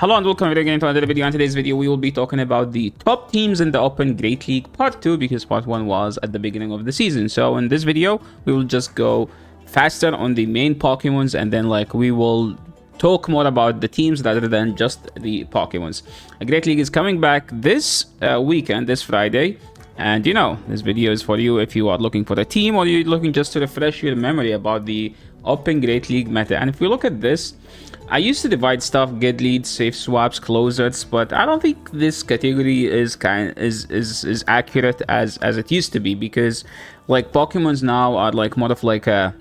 Hello and welcome again to another video. In today's video, we will be talking about the top teams in the Open Great League Part 2 because Part 1 was at the beginning of the season. So in this video, we will just go faster on the main Pokemons and then we will talk more about the teams rather than just the Pokemons. A Great League is coming back this weekend, this Friday. And this video is for you if you are looking for a team or you're looking just to refresh your memory about the Open Great League meta. And if we look at this, I used to divide stuff, get leads, safe swaps, closers, but I don't think this category is accurate as it used to be, because Pokemons now are more of a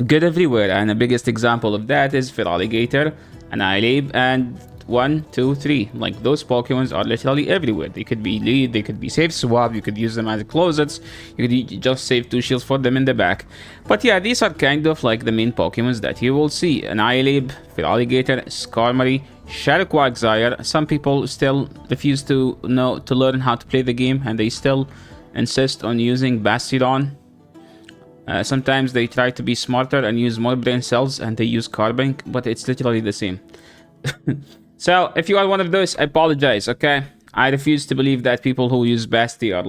good everywhere, and the biggest example of that is Feraligatr, Annihilape, and 1, 2, 3. Those Pokemons are literally everywhere. They could be lead, they could be safe swap, you could use them as closets, you could just save 2 shields for them in the back. But yeah, these are kind of the main Pokemons that you will see. Annihilape, Feraligatr, Skarmory, Shadow Quagsire. Some people still refuse to learn how to play the game, and they still insist on using Bastiodon. Sometimes they try to be smarter and use more brain cells, and they use Carbink, but it's literally the same. So, if you are one of those, I apologize, okay? I refuse to believe that people who use Basti are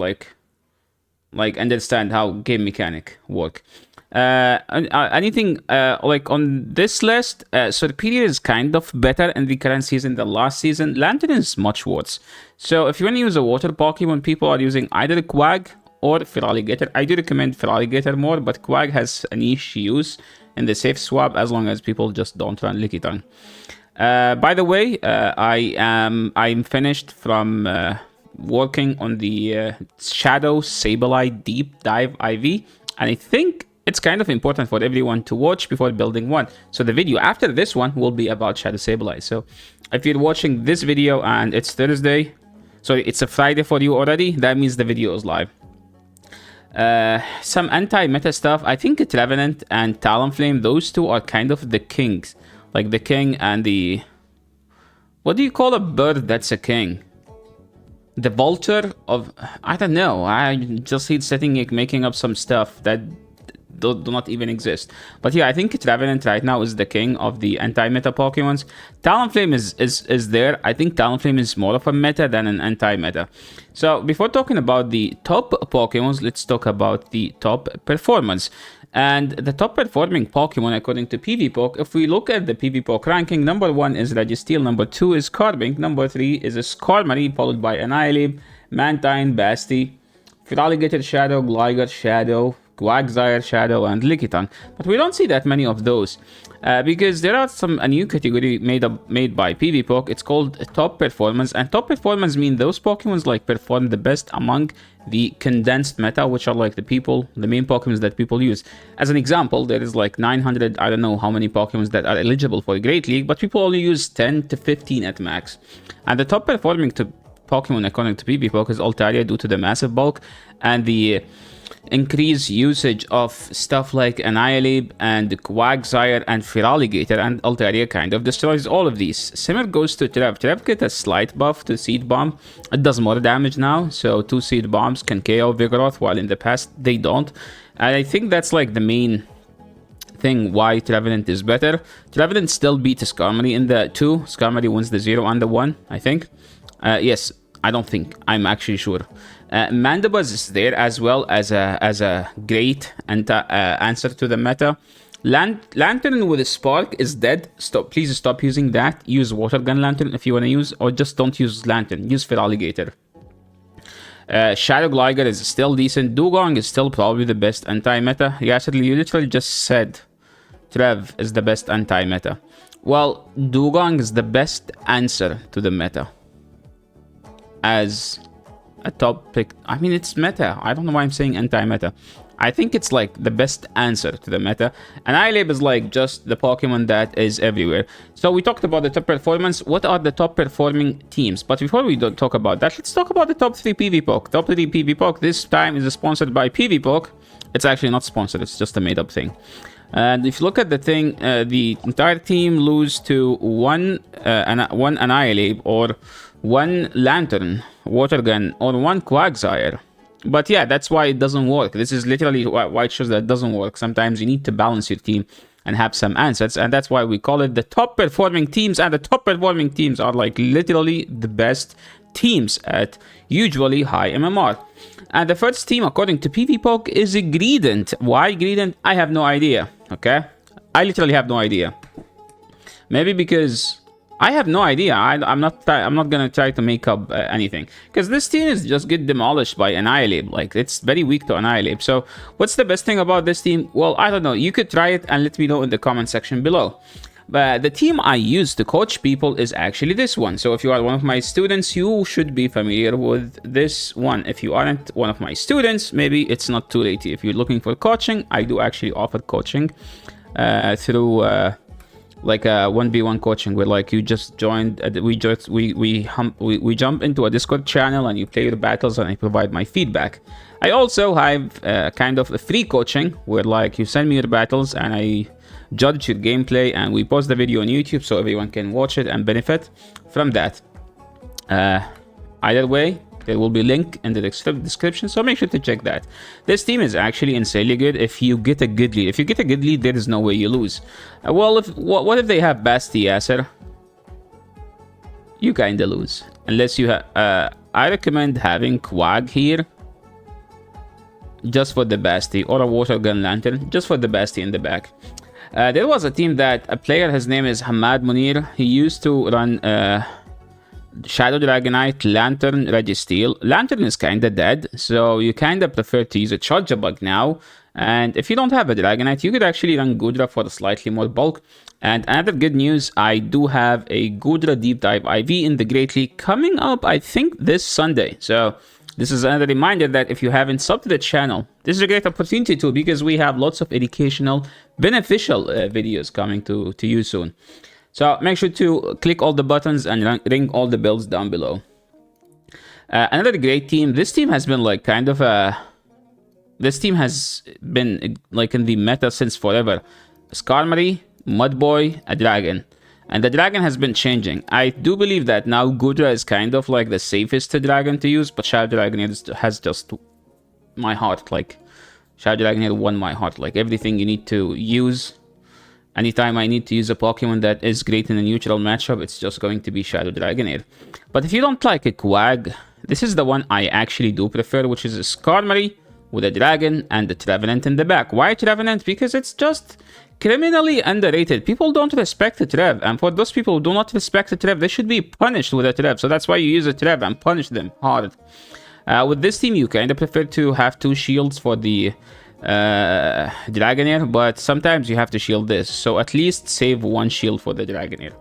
understand how game mechanic work. Anything on this list, Serperior is kind of better in the current season than last season. Lantern is much worse. So, if you want to use a water Pokemon, people are using either Quag or Feraligatr. I do recommend Feraligatr more, but Quag has a niche use in the safe swap as long as people just don't run Lickitung. By the way, I'm finished from working on the Shadow Sableye Deep Dive IV, and I think it's kind of important for everyone to watch before building one. So the video after this one will be about Shadow Sableye. So if you're watching this video and it's Thursday, sorry, it's a Friday for you already, that means the video is live. Some anti-meta stuff. I think Trevenant and Talonflame, those two are kind of the kings. The king and the... What do you call a bird that's a king? The vulture of... I don't know. I just hate making up some stuff that do not even exist. But yeah, I think Trevenant right now is the king of the anti-meta Pokemons. Talonflame is there. I think Talonflame is more of a meta than an anti-meta. So before talking about the top Pokemons, let's talk about the top performance. And the top performing Pokemon according to PvPoke, if we look at the PvPoke ranking, number 1 is Registeel, number 2 is Carbink, number 3 is a Skarmory, followed by Annihilape, Mantine, Basti, Feraligatr Shadow, Gligar Shadow, Quagsire Shadow, and Lickitung. But we don't see that many of those because there are a new category made by PvPoke. It's called top performance, and top performance mean those Pokemons perform the best among the condensed meta, which are the main Pokemons that people use. As an example, there is 900, I don't know how many Pokemons that are eligible for a Great League, but people only use 10 to 15 at max. And the top performing Pokemon according to PvPoke is Altaria due to the massive bulk and the increased usage of stuff like Annihilape and Quagsire and Feraligatr, and Altaria kind of destroys all of these. Similar goes to Trev. Trev gets a slight buff to Seed Bomb. It does more damage now, so 2 Seed Bombs can KO Vigoroth, while in the past they don't. And I think that's the main thing why Trevenant is better. Trevenant still beats Skarmory in the 2. Skarmory wins the 0 and the 1, I think. Yes, I don't think. I'm actually sure. Mandibuzz is there as well as a great answer to the meta. Lantern with a Spark is dead. Please stop using that. Use Water Gun Lantern if you want to use, or just don't use Lantern. Use Feraligatr. Shadow Gligar is still decent. Dugong is still probably the best anti-meta. You literally just said Trev is the best anti-meta. Well, Dugong is the best answer to the meta. As a top pick. I mean, it's meta. I don't know why I'm saying anti-meta. I think it's the best answer to the meta. And Annihilape is just the Pokemon that is everywhere. So we talked about the top performance. What are the top performing teams? But before we talk about that, let's talk about the top 3 PvPoke. Top 3 PvPoke this time is sponsored by PvPoke. It's actually not sponsored. It's just a made-up thing. And if you look at the thing, the entire team lose to one Annihilape or 1 Lantern, Water Gun, or 1 Quagsire. But yeah, that's why it doesn't work. This is literally why it shows that it doesn't work. Sometimes you need to balance your team. and have some answers. And that's why we call it the top performing teams. And the top performing teams are like literally the best teams at usually high MMR. And the first team, according to PvPoke, is Greedent. Why Greedent? I have no idea. Okay, I literally have no idea. Maybe because I have no idea. I'm not gonna try to make up anything, because this team is just get demolished by Annihilate. Like, it's very weak to Annihilate. So what's the best thing about this team? Well, I don't know. You could try it and let me know in the comment section below. But the team I use to coach people is actually this one. So if you are one of my students, you should be familiar with this one. If you aren't one of my students, maybe it's not too late. If you're looking for coaching, I do actually offer coaching through like a 1v1 coaching, where like you just joined, we jump into a Discord channel and you play your battles and I provide my feedback. I also have kind of a free coaching where like you send me your battles and I judge your gameplay, and we post the video on YouTube so everyone can watch it and benefit from that. Either way, there will be a link in the description, so make sure to check that. This team is actually insanely good if you get a good lead. If you get a good lead, there is no way you lose. Well, what if they have Basti Yasser? You kinda lose. Unless you have... I recommend having Quag here, just for the Basti, or a Water Gun Lantern, just for the Basti in the back. There was a team that a player, his name is Hamad Munir. He used to run... Shadow Dragonite, Lantern, Registeel. Lantern is kinda dead, so you kinda prefer to use a Charger Bug now. And if you don't have a Dragonite, you could actually run Gudra for slightly more bulk. And another good news, I do have a Gudra Deep Dive IV in the Great League coming up, I think, this Sunday. So this is another reminder that if you haven't subbed to the channel, this is a great opportunity to, because we have lots of educational, beneficial videos coming to you soon. So make sure to click all the buttons and ring all the bells down below. Another great team. This team has been like kind of a... This team has been like in the meta since forever. Skarmory, Mudboy, a Dragon. And the Dragon has been changing. I do believe that now Gudra is kind of like the safest Dragon to use, but Shadow Dragon has just my heart. Like, Shadow Dragon won my heart. Like, everything you need to use... Anytime I need to use a Pokemon that is great in a neutral matchup, it's just going to be Shadow Dragonair. But if you don't like a Quag, this is the one I actually do prefer, which is a Skarmory with a Dragon and a Trevenant in the back. Why Trevenant? Because it's just criminally underrated. People don't respect a Trev, and for those people who do not respect a Trev, they should be punished with a Trev. So that's why you use a Trev and punish them hard. With this team, you kind of prefer to have 2 shields for the... Dragonair, but sometimes you have to shield this, so at least save 1 shield for the Dragonair.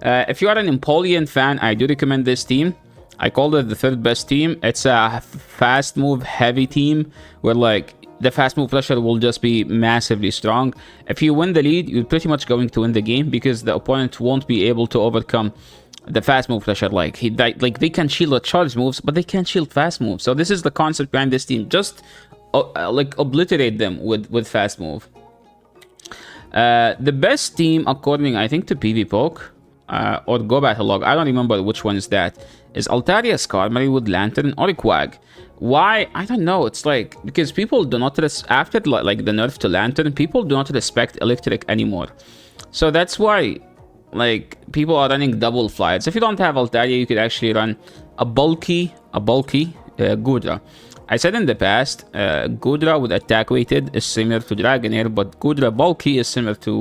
If you are an Empoleon fan, I do recommend this team. I call it the 3rd best team. It's a fast move heavy team where like the fast move pressure will just be massively strong. If you win the lead, you're pretty much going to win the game, because the opponent won't be able to overcome the fast move pressure. Like they can shield the charge moves, but they can't shield fast moves. So this is the concept behind this team. Just like obliterate them with fast move. The best team, according I think to PvPoke or Go Battle Log, I don't remember which one is that, is Altaria, Skarmory with Lantern or Quag. Why? I don't know. It's like because people do not after like the nerf to Lantern, people do not respect Electric anymore. So that's why like people are running double flights. If you don't have Altaria, you could actually run a bulky Gudra. I said in the past, Gudra with attack weighted is similar to Dragonair, but Gudra bulky is similar to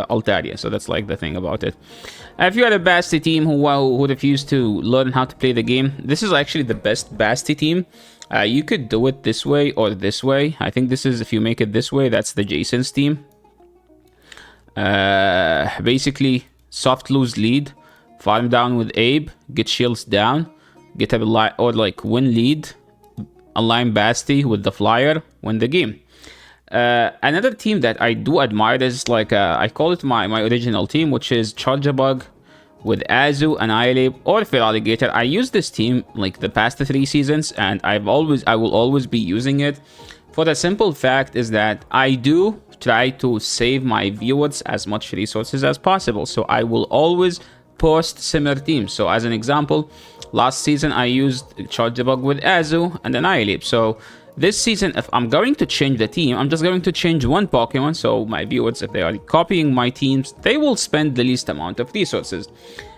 Altaria. So that's like the thing about it. If you are a Basti team who refuse to learn how to play the game, this is actually the best Basti team. You could do it this way or this way. I think this is, if you make it this way, that's the Jason's team. Basically, soft lose lead, farm down with Abe, get shields down, get a or like win lead, align Basti with the flyer, win the game. Another team that I do admire is like I call it my original team, which is Charjabug with Azu, Annihilate, or Feraligatr. I use this team like the past 3 seasons, and I will always be using it. For the simple fact is that I do try to save my viewers as much resources as possible, so I will always post similar teams. So as an example, last season I used Charjabug with Azu and Annihilate. So This season, if I'm going to change the team, I'm just going to change one Pokemon. So my viewers, if they are copying my teams, they will spend the least amount of resources.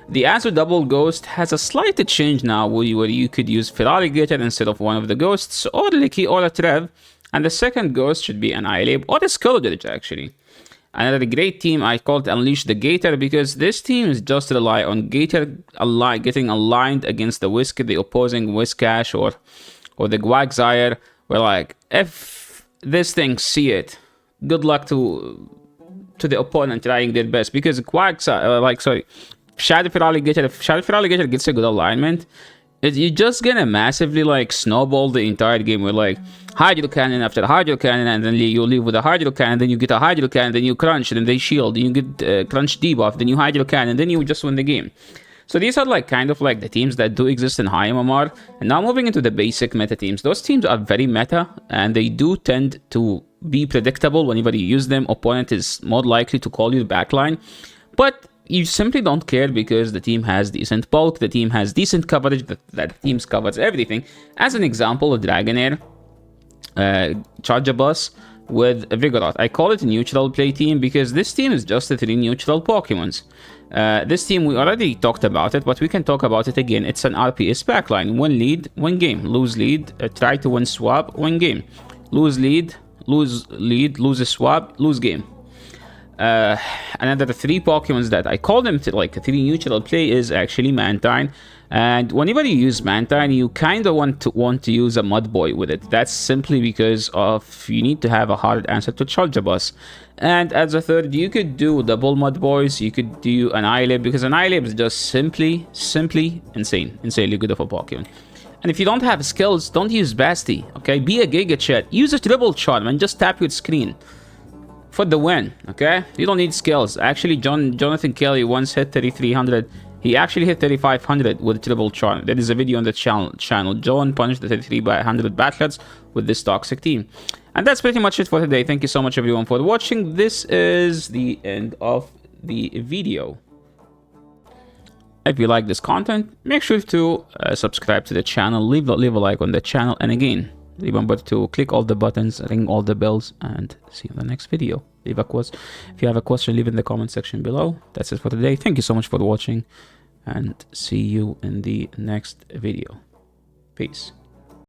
The Azu Double Ghost has a slight change now where you could use Feraligatr instead of one of the ghosts, or Licky or a Trev, and the second ghost should be an Islab or a Scourge actually. Another great team I called Unleash the Gator because this team is just rely on Gator getting aligned against the the opposing Whiscash or the Quagsire. Where like if this thing see it, good luck to the opponent trying their best because Shadow Feraligatr, if Shadow Feraligatr gets a good alignment, you're just gonna massively like snowball the entire game with like Hydro Cannon after Hydro Cannon, and then you leave with a Hydro Cannon, then you get a Hydro Cannon, then you crunch, then they shield, then you get crunch debuff, then you Hydro Cannon, then you just win the game. So these are like kind of like the teams that do exist in high MMR. And now moving into the basic meta teams, those teams are very meta and they do tend to be predictable. Whenever you use them, opponent is more likely to call you the backline. But you simply don't care because the team has decent bulk, the team has decent coverage, that team covers everything. As an example, Dragonair, Charjabus with Vigoroth. I call it a neutral play team because this team is just 3 neutral Pokemons. This team, we already talked about it, but we can talk about it again. It's an RPS backline. Win lead, win game. Lose lead, try to win swap, win game. Lose lead, lose a swap, lose game. Another 3 Pokemons that I call them to like a 3 neutral play is actually Mantine. And whenever you use Mantine, you kind of want to use a Mud Boy with it. That's simply because of you need to have a hard answer to Charjabus. And as a third, you could do double Mud Boys. You could do an Islab because an Islab is just simply insanely good of a Pokemon. And if you don't have skills, don't use Basti. Okay, be a Giga Chat. Use a Triple Charm and just tap your screen for the win. Okay, you don't need skills. Actually, Jonathan Kelly once hit 3300. He actually hit 3500 with Triple Charm. There is a video on the channel. John punished the 3300 Battleheads with this toxic team. And that's pretty much it for today. Thank you so much everyone for watching. This is the end of the video. If you like this content, make sure to subscribe to the channel, leave a like on the channel, and again, remember to click all the buttons, ring all the bells, and see you in the next video. If you have a question, leave it in the comment section below. That's it for today. Thank you so much for watching, and see you in the next video. Peace.